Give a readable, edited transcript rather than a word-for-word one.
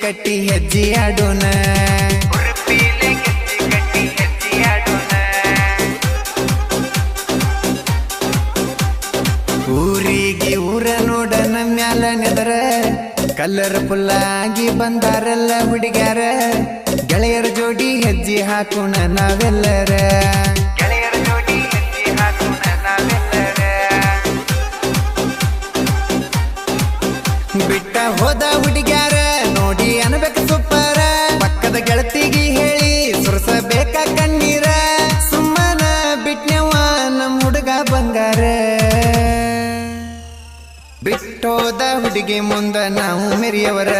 ಕಟ್ಟಿ ಹೆಜ್ಜೆ ಆಡೋಣ ಊರಿಗೆ ಊರ ನೋಡ ನಮ್ಮ್ಯಾಲ ನೆದರ ಕಲ್ಲರ್ ಪುಲ್ಲಾಗಿ ಬಂದಾರಲ್ಲ ಹುಡುಗ್ಯಾರ ಗೆಳೆಯರ ಜೋಡಿ ಹೆಜ್ಜೆ ಹಾಕೋಣ ನಾವೆಲ್ಲರ ಬಿಟ್ಟ ಹೋದ ಹುಡುಗ್ಯಾರ ನೋಡಿ ಅನ್ಬೇಕು ಸೂಪರ ಪಕ್ಕದ ಗೆಳತಿಗೆ ಹೇಳಿ ಸುರಸಬೇಕ ಕಣ್ಣೀರ ಸುಮ್ಮನ ಬಿಟ್ನೆವ ನಮ್ ಹುಡುಗ ಬಂಗಾರ ಬಿಟ್ಟೋದ ಹುಡುಗಿ ಮುಂದ ನಾವು ಮೆರಿಯವರ